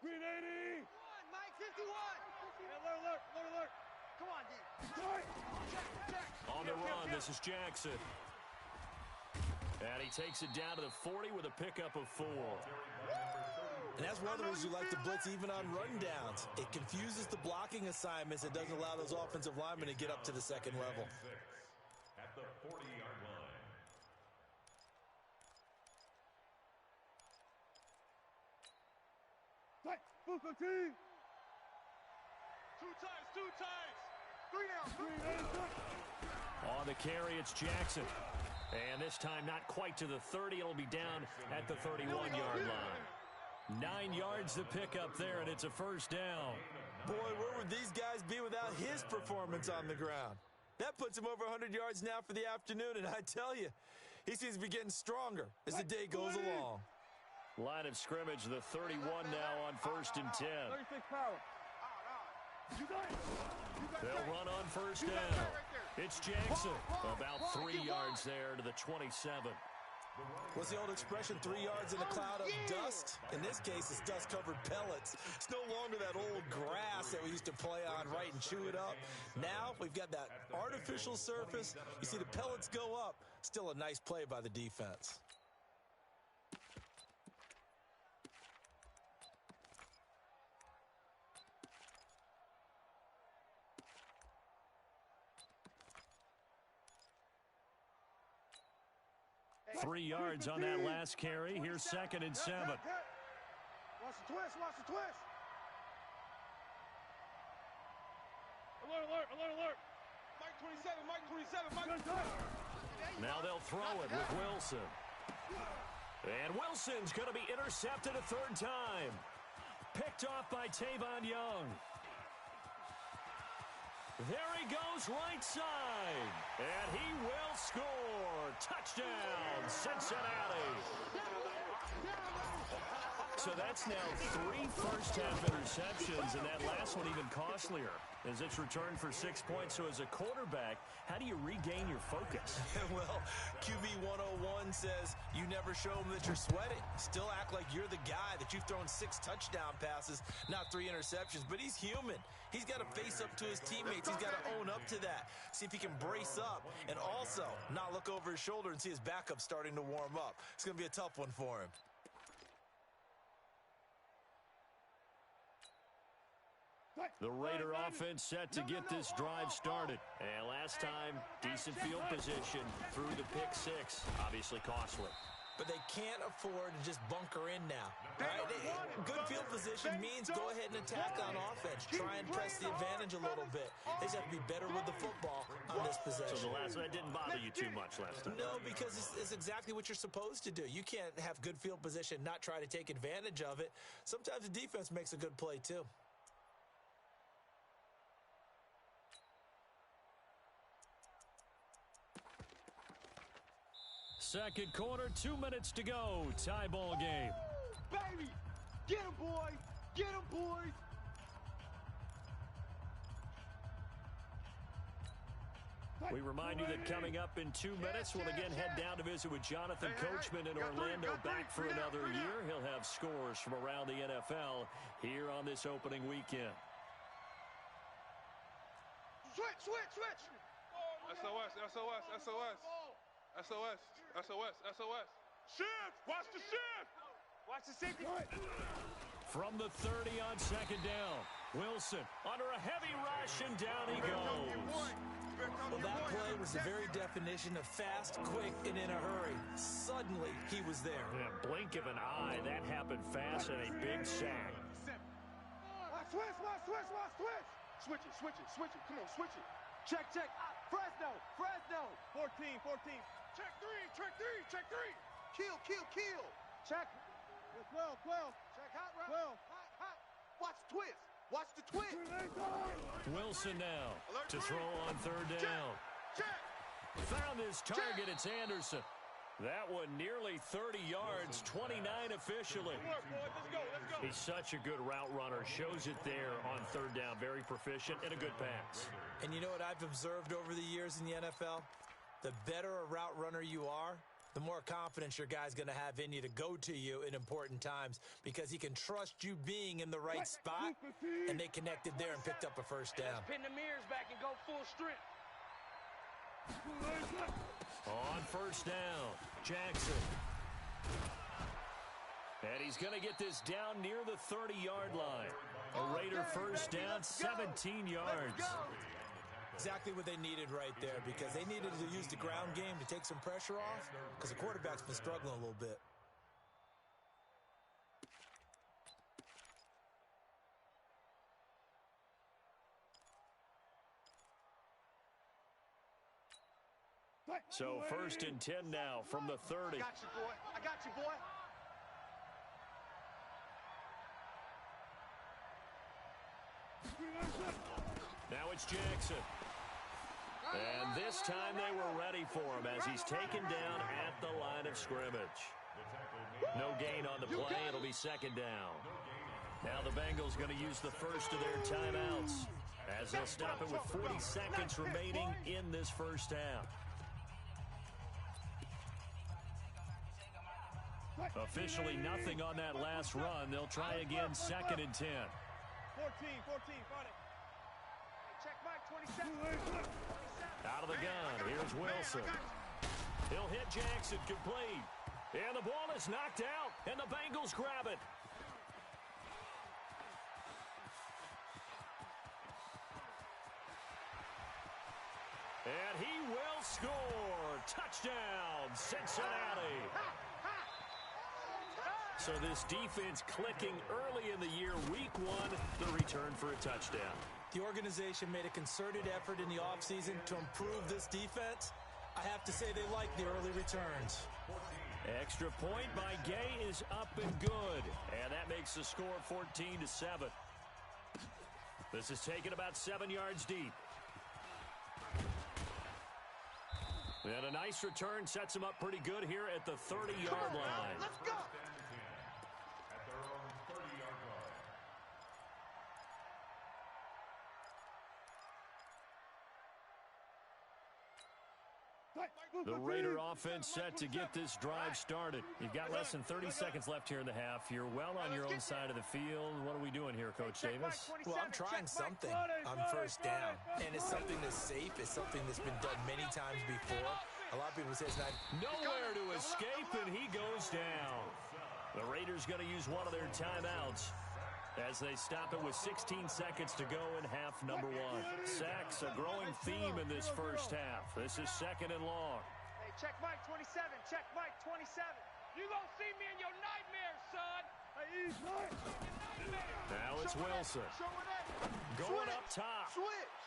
Green 80. Mike 51. Alert. Come on, D. On the run, this is Jackson. And he takes it down to the 40 with a pickup of 4. And that's one of the reasons you like to blitz even on rundowns. It confuses the blocking assignments. It doesn't allow those offensive linemen to get up to the second level. At the 40-yard line. Full 15. Two times. 3 down. On the carry, it's Jackson. And this time not quite to the 30. It'll be down at the 31-yard line. 9 yards to pick up there, and it's a first down. Boy, where would these guys be without his performance on the ground? That puts him over 100 yards now for the afternoon, and I tell you, he seems to be getting stronger as the day goes along. Line of scrimmage, the 31 now on 1st and 10. 36 power. They'll run on first down. It's Jackson. About 3 yards there to the 27. What's the old expression, 3 yards in a cloud of dust? In this case, it's dust-covered pellets. It's no longer that old grass that we used to play on, right, and chew it up. Now we've got that artificial surface. You see the pellets go up. Still a nice play by the defense. Hey, 3 yards on that last carry. Here's 2nd and 7. Watch the twist. Alert. Mike 27. Now they'll throw it with Wilson. And Wilson's going to be intercepted a 3rd time. Picked off by Tavon Young. There he goes right side. And he will score. Touchdown, Cincinnati. So that's now 3 first-half interceptions, and that last one even costlier as it's returned for 6 points. So as a quarterback, how do you regain your focus? Well, QB 101 says you never show them that you're sweating. Still act like you're the guy, that you've thrown 6 touchdown passes, not 3 interceptions. But he's human. He's got to face up to his teammates. He's got to own up to that. See if he can brace up and also not look over his shoulder and see his backup starting to warm up. It's going to be a tough one for him. The Raider offense set to get this drive started. And last time, decent field position through the pick 6. Obviously costly. But they can't afford to just bunker in now. All right? Good field position means go ahead and attack on offense. Try and press the advantage a little bit. They just have to be better with the football on this possession. So the last that didn't bother you too much last time? No, because it's exactly what you're supposed to do. You can't have good field position, not try to take advantage of it. Sometimes the defense makes a good play too. Second quarter, 2 minutes to go. Tie ball game. Baby! Get him, boys! Get him, boys! We remind you that coming up in 2 minutes, we'll again head down to visit with Jonathan Coachman in Orlando, back for another year. He'll have scores from around the NFL here on this opening weekend. Switch! SOS. Shift! Watch the shift! Watch the safety. From the 30 on 2nd down. Wilson under a heavy rush, and down he goes. Well, that play was the very definition of fast, quick, and in a hurry. Suddenly, he was there. In a blink of an eye, that happened fast, and a big sack. Switch! Switch it. Come on, switch it. Check. Fresno. 14. Check three. Kill. Check. 12. Check hot route. 12. Hot. Watch the twist. Wilson now to throw on 3rd down. Check. Found his target. It's Anderson. That one nearly 30 yards, 29 officially. Let's go. He's such a good route runner. Shows it there on 3rd down. Very proficient and a good pass. And you know what I've observed over the years in the NFL? The better a route runner you are, the more confidence your guy's going to have in you to go to you in important times because he can trust you being in the right spot, and they connected there and picked up a first down. Let's pin the mirrors back and go full strength. On first down, Jackson. And he's going to get this down near the 30-yard line. A Raider first down, 17 yards. Exactly what they needed right there, because they needed to use the ground game to take some pressure off, because the quarterback's been struggling a little bit. So first and 10 now from the 30. I got you, boy. I got you, boy. Now it's Jackson. And this time they were ready for him as he's taken down at the line of scrimmage. No gain on the play. It'll be second down. Now the Bengals going to use the first of their timeouts as they'll stop it with 40 seconds remaining in this first half. Officially nothing on that last run. They'll try again second and 10. 14, find it. Check Mike, 27. Out of the gun, here's Wilson. He'll hit Jackson, complete. And the ball is knocked out, and the Bengals grab it. And he will score. Touchdown, Cincinnati. So this defense clicking early in the year, week one, the return for a touchdown. The organization made a concerted effort in the offseason to improve this defense. I have to say they like the early returns. Extra point by Gay is up and good. And that makes the score 14-7. This is taken about 7 yards deep. And a nice return sets him up pretty good here at the 30-yard line. Let's go. At their own 30-yard line. The Raider offense set to get this drive started. You've got less than 30 seconds left here in the half. You're well on your own side of the field. What are we doing here, Coach Davis? Well, I'm trying something on first down, and it's something that's safe. It's something that's been done many times before. A lot of people say it's not. Nowhere to escape, and he goes down. The Raiders going to use one of their timeouts as they stop it with 16 seconds to go in half number one. Sacks, a growing theme in this first half. This is second and long. Hey, check Mike, 27. Check Mike, 27. You gonna see me in your nightmares, son. Now it's Wilson. Going up top. Switch.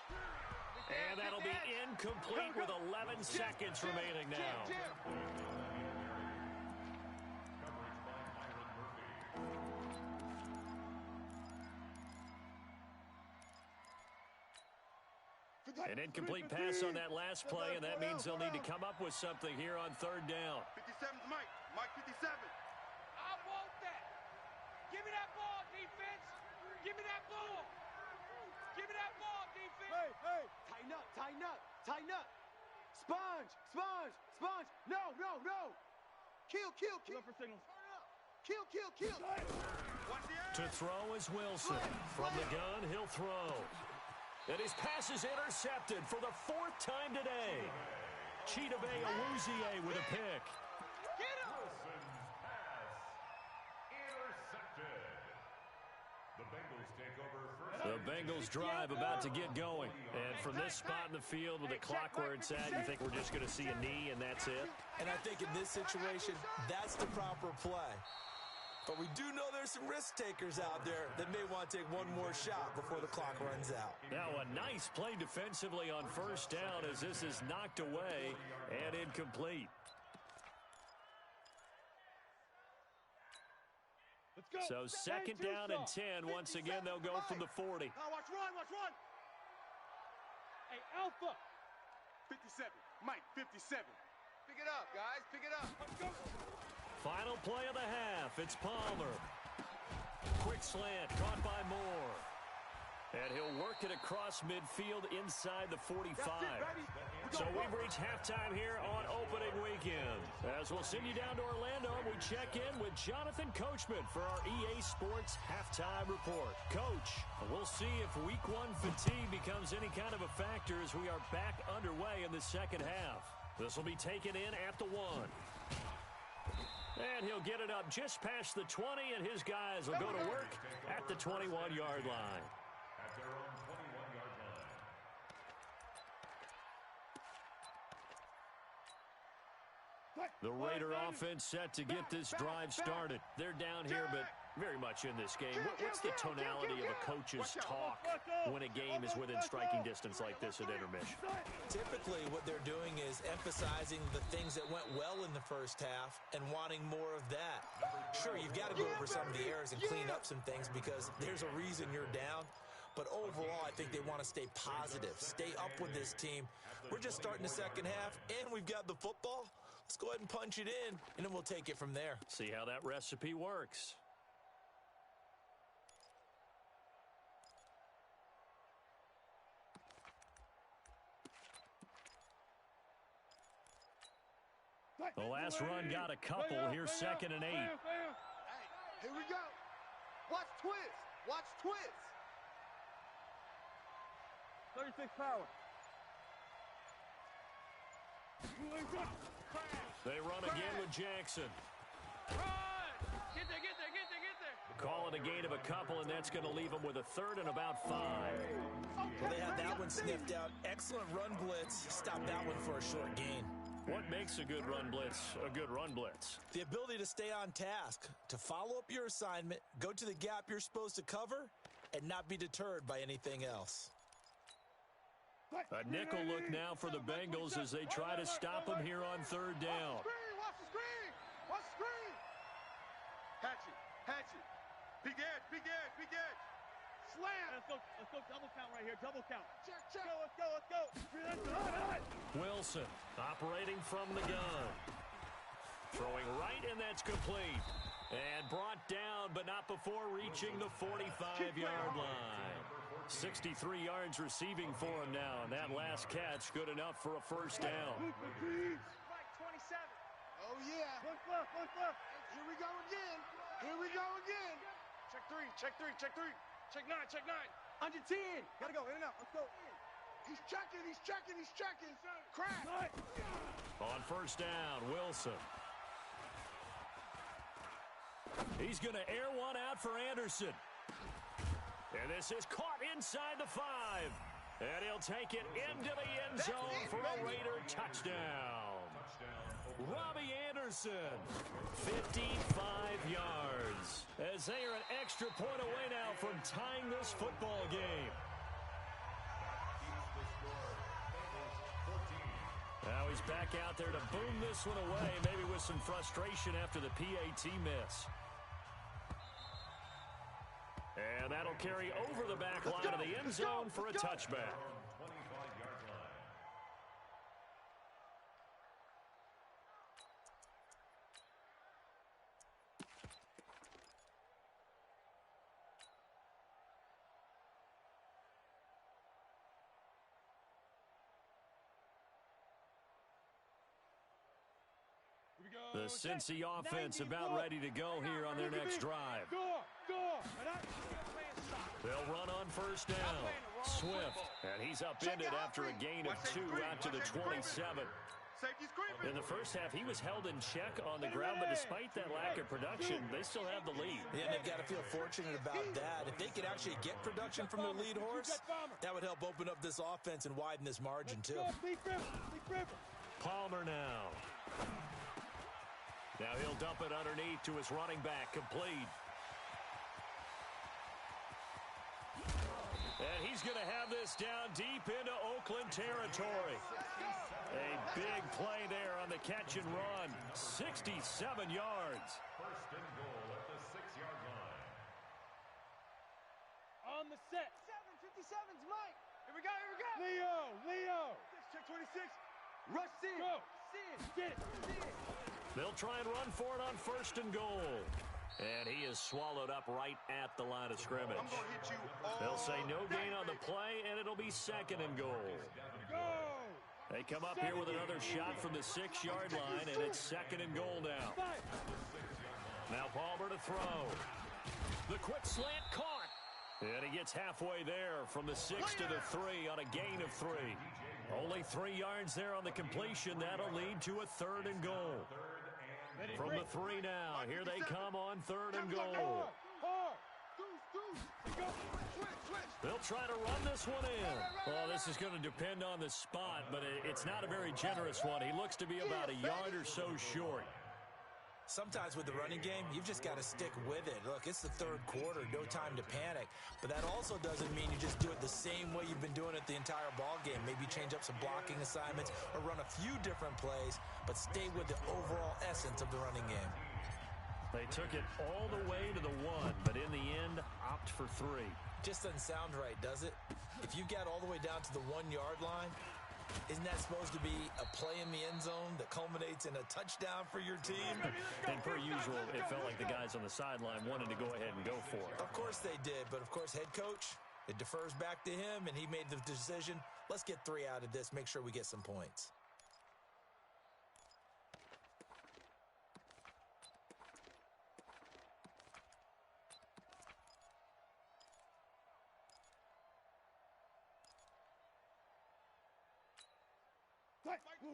And that'll be incomplete with 11 seconds remaining now. An incomplete pass on that last play, and that means they'll need to come up with something here on third down. 57's Mike. Mike 57. I want that. Give me that ball, defense. Give me that ball. Give me that ball, defense. Hey. Tighten up, tighten up, tighten up. Sponge. No. Kill. Look for signals. Kill. To throw is Wilson. From the gun, he'll throw. And his pass is intercepted for the fourth time today. Chidobe Awuzie with a pick. Get him! Wilson's pass intercepted. The Bengals take over first. The Bengals drive about to get going. And from this spot in the field with the clock where it's at, you think we're just going to see a knee and that's it? And I think in this situation, that's the proper play. But we do know there's some risk takers out there that may want to take one more shot before the clock runs out. Now a nice play defensively on first down as this is knocked away and incomplete. So second down and 10. Once again, they'll go from the 40. Watch run. Hey, Alpha. 57. Mike, 57. Pick it up, guys. Pick it up. Let's go. Final play of the half. It's Palmer. Quick slant caught by Moore. And he'll work it across midfield inside the 45. So we've reached halftime here on opening weekend. As we'll send you down to Orlando, we check in with Jonathan Coachman for our EA Sports halftime report. Coach, we'll see if week one fatigue becomes any kind of a factor as we are back underway in the second half. This will be taken in at the 1. And he'll get it up just past the 20, and his guys will go to work at the 21-yard line. At their own 21-yard line. The Raider offense set to get this drive started. They're down here, but very much in this game. What's the tonality of a coach's talk when a game is within striking distance like this at intermission? Typically, what they're doing is emphasizing the things that went well in the first half and wanting more of that. Sure, you've got to go over some of the errors and clean up some things because there's a reason you're down. But overall, I think they want to stay positive, stay up with this team. We're just starting the second half, and we've got the football. Let's go ahead and punch it in, and then we'll take it from there. See how that recipe works. The last run got a couple. Here's 2nd and 8. Hey, here we go. Watch twist. Watch twist. 36 power. They run again with Jackson. Run! Get there, get there, get there, get there. Call it a gain of a couple, and that's going to leave them with a 3rd and about 5. Well, they had that one sniffed out. Excellent run blitz. Stop that one for a short gain. What makes a good run blitz a good run blitz? The ability to stay on task, to follow up your assignment, go to the gap you're supposed to cover, and not be deterred by anything else. A nickel look now for the Bengals as they try to stop him here on 3rd down. Watch the screen! Watch the screen! Hatch it. Big edge, big edge, big edge. Slam! Let's go double count right here, double count. Check. Let's go. Wilson operating from the gun. Throwing right, and that's complete. And brought down, but not before reaching the 45-yard line. 63 yards receiving for him now, and that last catch good enough for a 1st down. Mike, 27. Oh, yeah. Look left. Here we go again. Check three. Check 9. Under 10. Gotta go, in and out. Let's go. He's checking. Crack. On 1st down, Wilson. He's going to air one out for Anderson. And this is caught inside the 5. And he'll take it into the end zone for a Raider touchdown. Robbie Anderson, 55 yards. As they are an extra point away now from tying this football game. Now he's back out there to boom this one away, maybe with some frustration after the PAT miss. And that'll carry over the back line of the end zone for a touchback. The Cincy offense about ready to go here on their next drive. They'll run on 1st down. Swift, and he's upended after a gain of 2 out to the 27. In the first half, he was held in check on the ground, but despite that lack of production, they still have the lead. Yeah, and they've got to feel fortunate about that. If they could actually get production from their lead horse, that would help open up this offense and widen this margin, too. Palmer now. Now he'll dump it underneath to his running back, complete. And he's going to have this down deep into Oakland territory. A big play there on the catch and run. 67 yards. 1st and goal at the 6-yard line. On the set. 57's Mike. Here we go. Leo. Check 26. Rush Sid. Go. Sid. Get it. They'll try and run for it on 1st and goal. And he is swallowed up right at the line of scrimmage. I'm going to hit you all They'll say no gain on the day, play, and it'll be 2nd and goal. They come up here with another shot from the 6-yard line, and it's 2nd and goal now. Now Palmer to throw. The quick slant caught. And he gets halfway there from the 6 to the 3 on a gain of 3. Only 3 yards there on the completion. That'll lead to a 3rd and goal. From the 3 now, here they come on 3rd and goal. They'll try to run this one in. Oh, this is going to depend on the spot, but it's not a very generous one. He looks to be about a yard or so short. Sometimes with the running game, you've just got to stick with it. Look, it's the 3rd quarter, no time to panic. But that also doesn't mean you just do it the same way you've been doing it the entire ball game. Maybe change up some blocking assignments or run a few different plays, but stay with the overall essence of the running game. They took it all the way to the 1, but in the end, opt for 3. Just doesn't sound right, does it? If you got all the way down to the 1-yard line, isn't that supposed to be a play in the end zone that culminates in a touchdown for your team? And per usual, it felt like the guys on the sideline wanted to go ahead and go for it. Of course they did, but of course head coach, it defers back to him, and he made the decision. Let's get 3 out of this, make sure we get some points.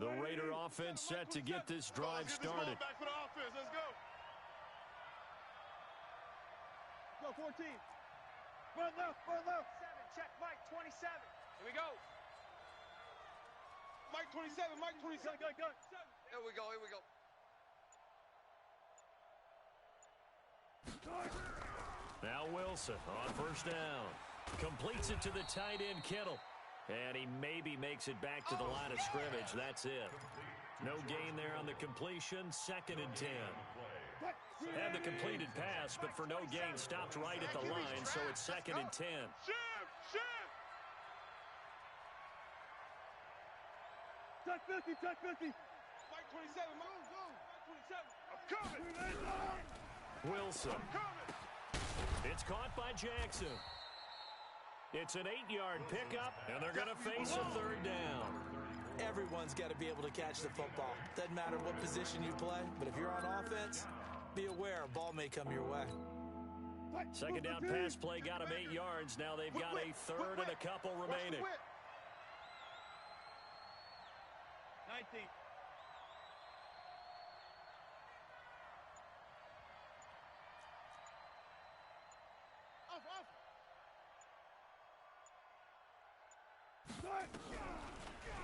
The Raider offense set to get this drive started. Back for the offense. Let's go. Go, 14. Run left, run left. 7, check Mike, 27. Here we go. Mike 27, Mike 27. Go. Here we go, here we go. Now Wilson on 1st down. Completes it to the tight end, Kittle. And he maybe makes it back to the line of scrimmage. That's it. No gain there on the completion. 2nd and 10. Had the completed pass, but for no gain, stopped right at the line, so it's 2nd and 10. Shift! Check 50, check 50. Mike 27, Mike 27. I'm coming. Wilson. It's caught by Jackson. It's an 8-yard pickup, and they're going to face a 3rd down. Everyone's got to be able to catch the football. Doesn't matter what position you play, but if you're on offense, be aware a ball may come your way. 2nd down pass play got him 8 yards. Now they've got a 3rd and a couple remaining. 19.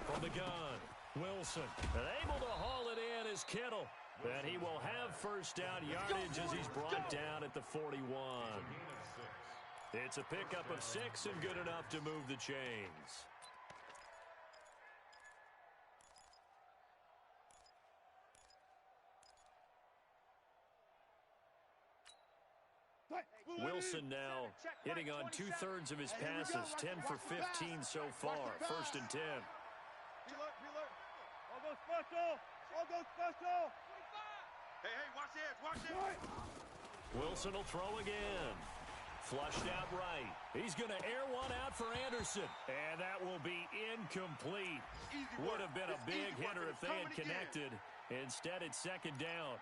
From the gun, Wilson, and able to haul it in is Kittle. And he will have 1st down yardage as he's brought down at the 41. It's a pickup of 6 and good enough to move the chains. Wilson now hitting on 2/3 of his passes, 10 for 15 so far. 1st and 10. Reload. All go special. Hey, watch the edge. Wilson will throw again. Flushed out right. He's going to air one out for Anderson. And that will be incomplete. Would have been a big hitter if they had connected. Instead, it's 2nd down.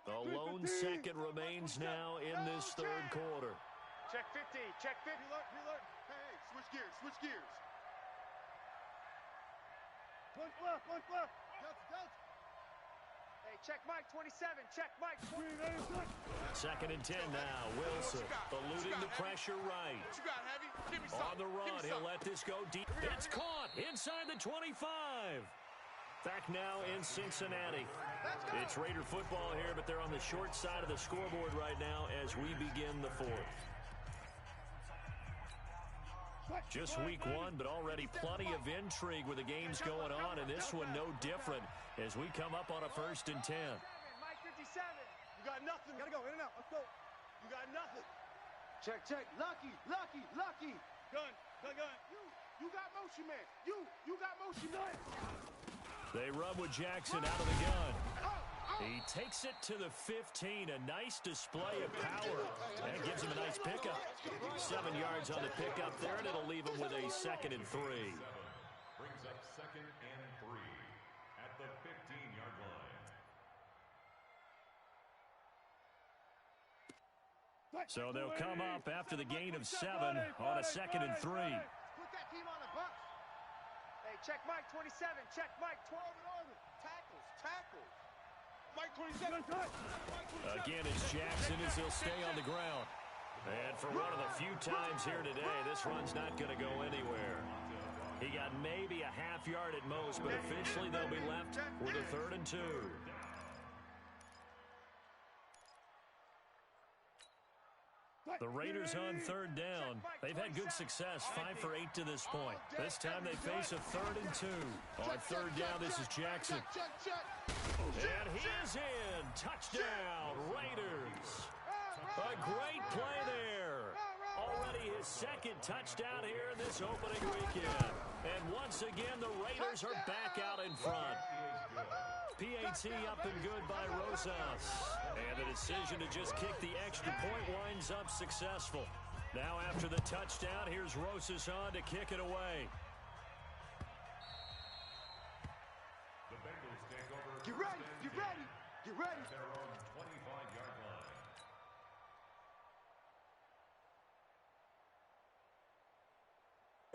The lone 2nd remains now in this 3rd quarter. Check 50. Reload. Hey, switch gears. Look left. Hey, check Mike 27. Check Mike 27. 2nd and 10 now. Wilson eluding the pressure right. What you got, Heavy? Give me On the run, something. he'll let this go deep. It's caught inside the 25. Back now in Cincinnati. It's Raider football here, but they're on the short side of the scoreboard right now as we begin the 4th. Just week 1, but already plenty of intrigue with the games going on, and this one no different as we come up on a 1st and 10. Mike 57. You got nothing. Gotta go, in and out. Let's go. You got nothing. Check. Lucky. Gun. You got motion, man. You got motion, man. They run with Jackson out of the gun. He takes it to the 15. A nice display of power. And gives him a nice pickup. 7 yards on the pickup there, and it'll leave him with a 2nd and 3. Brings up 2nd and 3 at the 15-yard line. So they'll come up after the gain of 7 on a 2nd and 3. Put that team on the bus. Hey, check Mike 27. Check Mike 12 and order. Tackles. Mike 27. Again, it's Jackson as he'll stay on the ground. And for one of the few times here today, this run's not going to go anywhere. He got maybe a half yard at most, but officially they'll be left with a 3rd and 2. The Raiders on 3rd down. They've had good success, 5 for 8 to this point. This time they face a 3rd and 2. On 3rd down, this is Jackson. And he is in. Touchdown, Raiders. A great play there. Already his 2nd touchdown here in this opening weekend. And once again, the Raiders are back out in front. PAT up and good by Rosas. And the decision to just kick the extra point winds up successful. Now after the touchdown, here's Rosas on to kick it away. The Bengals take over. Get ready. At their own 25-yard line.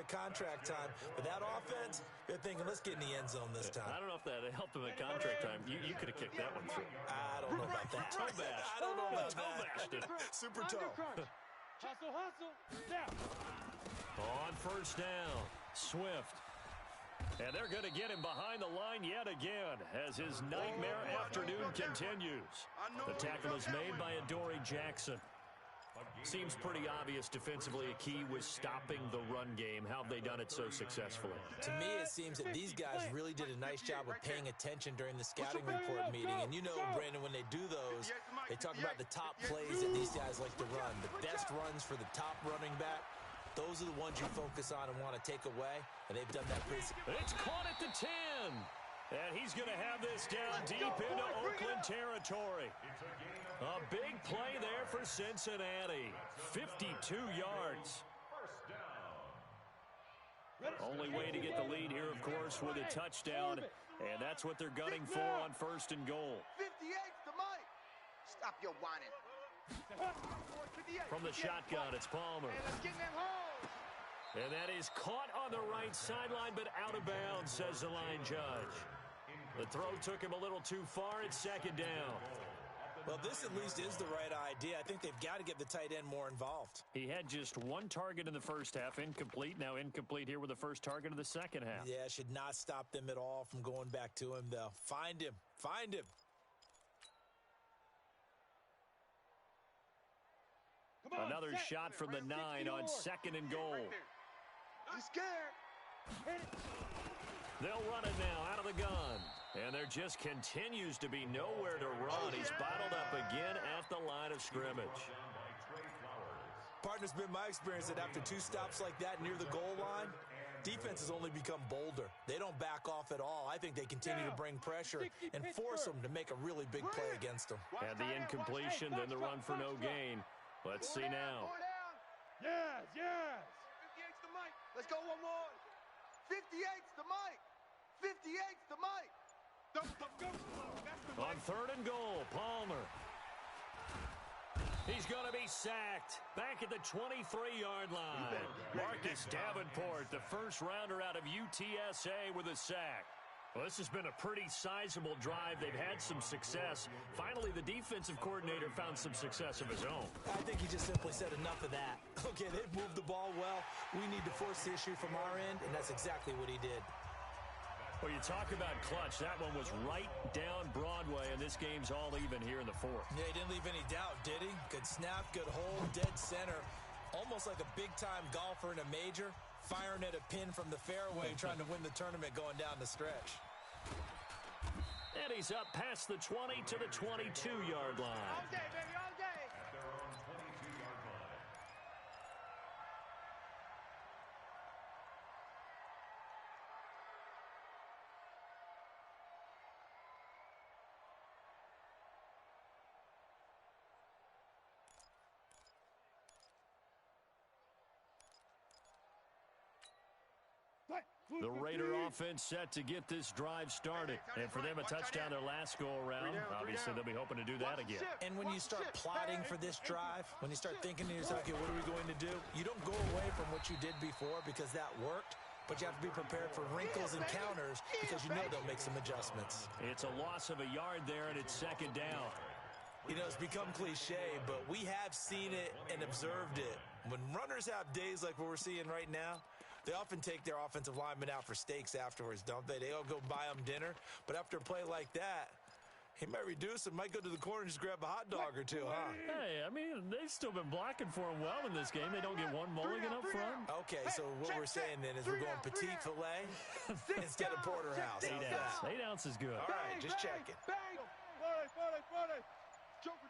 Contract time, but that offense, they're thinking, let's get in the end zone this time. I don't know if that helped him at contract time. You could have kicked that one through. I don't know about that. Toe bash. I don't know about Toe bashed it. that. Super toe. Hustle. Now. On 1st down, Swift. And they're going to get him behind the line yet again as his nightmare afternoon continues. The tackle is made by Adoree Jackson. Seems pretty obvious defensively a key was stopping the run game. How have they done it so successfully? To me, it seems that these guys really did a nice job of paying attention during the scouting report meeting. And you know, Brandon, when they do those, they talk about the top plays that these guys like to run. The best runs for the top running back, those are the ones you focus on and want to take away. And they've done that pretty successfully. It's caught at the 10. And he's going to have this down deep into Oakland territory. A big play there for Cincinnati. 52 yards. Only way to get the lead here, of course, with a touchdown. And that's what they're gunning for on 1st and goal. 58's the Mike. Stop your whining. From the shotgun, it's Palmer. Hey, let's get in them holes. And that is caught on the right sideline, but out of bounds, says the line judge. The throw took him a little too far. It's 2nd down. Well, this at least is the right idea. I think they've got to get the tight end more involved. He had just 1 target in the first half, incomplete. Now incomplete here with the first target of the second half. Yeah, should not stop them at all from going back to him, though. Find him. Another shot from the 9 on 2nd and goal. You scared? They'll run it now out of the gun. And there just continues to be nowhere to run. He's bottled up again at the line of scrimmage. Partner's been my experience that after 2 stops like that near the goal line, defense has only become bolder. They don't back off at all. I think they continue to bring pressure and force them to make a really big play against them. And the incompletion, then the run for no gain. Let's see now. Yes. 58's the Mike. Let's go one more. 58's the Mike. 58's the Mike. On 3rd and goal, Palmer. He's going to be sacked. Back at the 23-yard line. Marcus Davenport, the first rounder out of UTSA with a sack. Well, this has been a pretty sizable drive. They've had some success. Finally, the defensive coordinator found some success of his own. I think he just simply said enough of that. Okay, they've moved the ball well. We need to force the issue from our end, and that's exactly what he did. Well, you talk about clutch. That one was right down Broadway, and this game's all even here in the 4th. Yeah, he didn't leave any doubt, did he? Good snap, good hold, dead center. Almost like a big-time golfer in a major, firing at a pin from the fairway, trying to win the tournament going down the stretch. And he's up past the 20 to the 22-yard line. All day, baby, all day. At their own 22-yard line. The Raider offense set to get this drive started. And for them, a touchdown their last go-around. Obviously, they'll be hoping to do that again. And when you start plotting for this drive, when you start thinking to yourself, okay, what are we going to do? You don't go away from what you did before because that worked. But you have to be prepared for wrinkles and counters because you know they'll make some adjustments. It's a loss of a yard there, and it's second down. You know, it's become cliche, but we have seen it and observed it. When runners have days like what we're seeing right now, they often take their offensive linemen out for steaks afterwards, don't they? They all go buy them dinner. But after a play like that, he might reduce and might go to the corner and just grab a hot dog or two, huh? Hey, I mean, they've still been blocking for him well in this game. They don't get one mulligan up front. Okay, so what we're saying then is we're going petite filet instead of porterhouse. 8 ounce. 8 ounce is good. All right, just checking. Joker.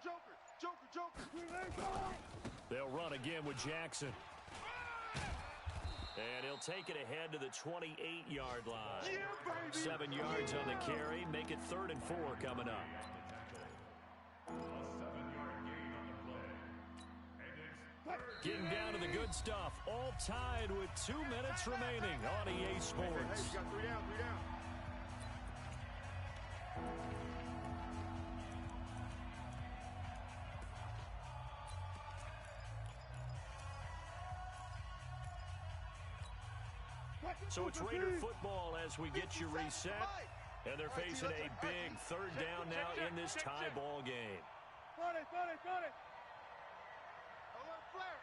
They'll run again with Jackson. And he'll take it ahead to the 28-yard line. 7 yards on the carry. Make it 3rd and 4 coming up. Getting down to the good stuff. All tied with 2 minutes remaining on EA Sports. You got 3 down. So it's Raider football as we get you reset. And they're facing a big 3rd down now in this tie ball game. Got it. Alert flare.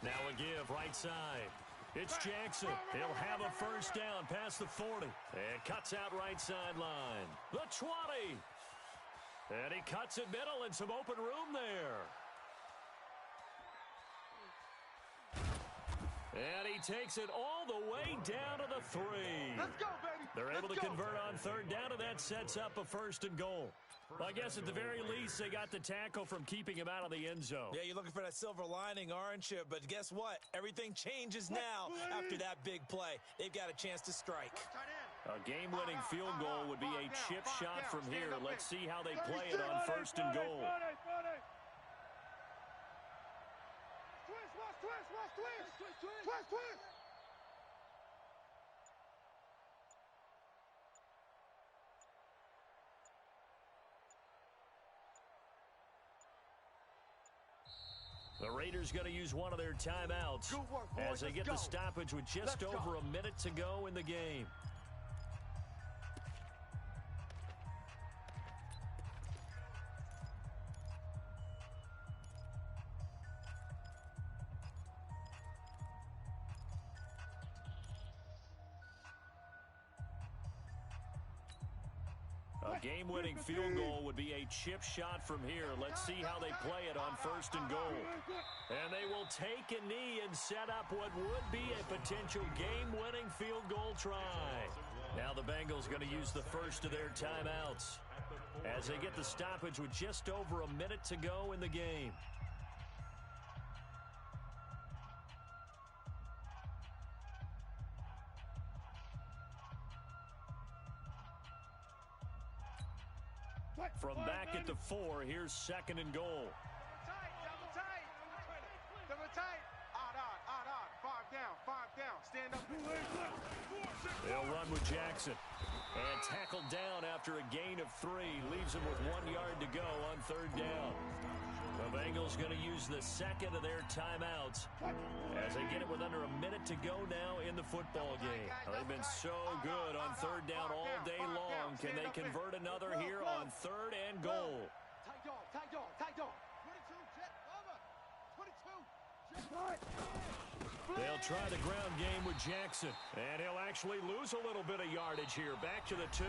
Now a give right side. It's Jackson. He'll have a 1st down past the 40. And cuts out right sideline. The 20. And he cuts it middle and some open room there. And he takes it all the way down to the 3. Let's go, baby. They're able to convert on 3rd down, and that sets up a 1st and goal. Well, I guess at the very least, they got the tackle from keeping him out of the end zone. Yeah, you're looking for that silver lining, aren't you? But guess what? Everything changes now after that big play. They've got a chance to strike. A game-winning field goal would be a chip shot from here. Let's see how they play it on 1st and goal. Twist. The Raiders going to use one of their timeouts as they get the stoppage with just over a minute to go in the game. A game-winning field goal would be a chip shot from here. Let's see how they play it on 1st and goal. And they will take a knee and set up what would be a potential game-winning field goal try. Now the Bengals going to use the first of their timeouts as they get the stoppage with just over a minute to go in the game. From back at the 4, here's 2nd and goal. Double tight. Odd. 5 down. Stand up. They'll run with Jackson. And tackled down after a gain of 3. Leaves him with 1 yard to go on 3rd down. The Bengals going to use the 2nd of their timeouts as they get it with under a minute to go now in the football game. They've been so good on 3rd down all day long. Can they convert another here on 3rd and goal? Tight dog. 22, jet over. 22. They'll try the ground game with Jackson. And he'll actually lose a little bit of yardage here. Back to the 2.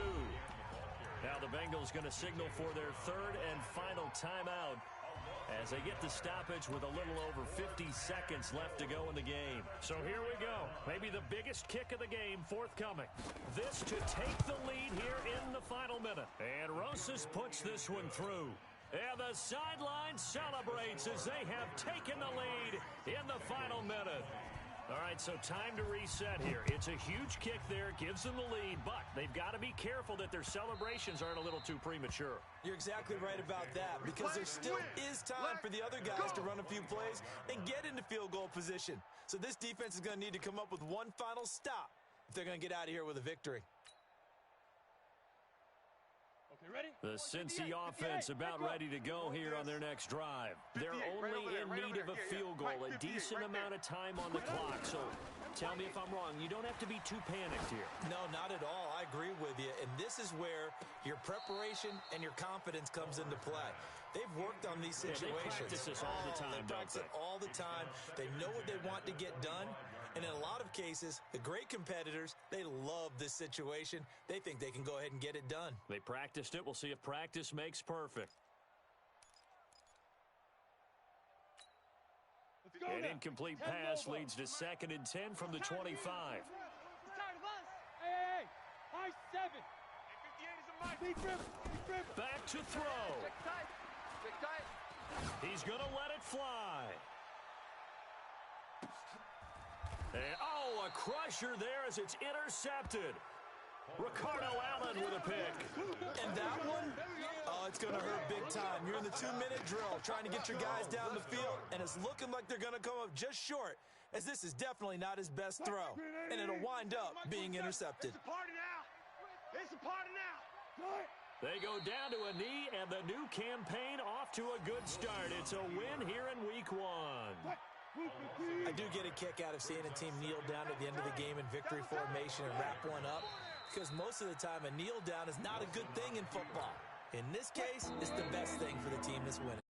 Now the Bengals going to signal for their 3rd and final timeout as they get the stoppage with a little over 50 seconds left to go in the game. So here we go. Maybe the biggest kick of the game forthcoming. This to take the lead here in the final minute. And Rosas puts this one through. And the sideline celebrates as they have taken the lead in the final minute. All right, so time to reset here. It's a huge kick there, gives them the lead, but they've got to be careful that their celebrations aren't a little too premature. You're exactly right about that, because there still is time for the other guys to run a few plays and get into field goal position. So this defense is going to need to come up with one final stop if they're going to get out of here with a victory. The Cincy offense about ready to go here on their next drive. They're only in need of a field goal, a decent amount of time on the clock. So tell me if I'm wrong. You don't have to be too panicked here. No, not at all. I agree with you. And this is where your preparation and your confidence comes into play. They've worked on these situations. They practice this all the time, They practice it all the time. They know what they want to get done. And in a lot of cases, the great competitors, they love this situation. They think they can go ahead and get it done. They practiced it. We'll see if practice makes perfect. An incomplete pass leads to 2nd and 10 from the 25. Hey, high 7. Back to throw. He's going to let it fly. And, oh, a crusher there as it's intercepted. Ricardo Allen with a pick. And that one, oh, it's going to hurt big time. You're in the 2-minute drill trying to get your guys down the field, and it's looking like they're going to come up just short, as this is definitely not his best throw, and it'll wind up being intercepted. It's a party now. It's a party now. They go down to a knee, and the new campaign off to a good start. It's a win here in Week 1. I do get a kick out of seeing a team kneel down at the end of the game in victory formation and wrap one up, because most of the time a kneel down is not a good thing in football. In this case, it's the best thing for the team that's winning.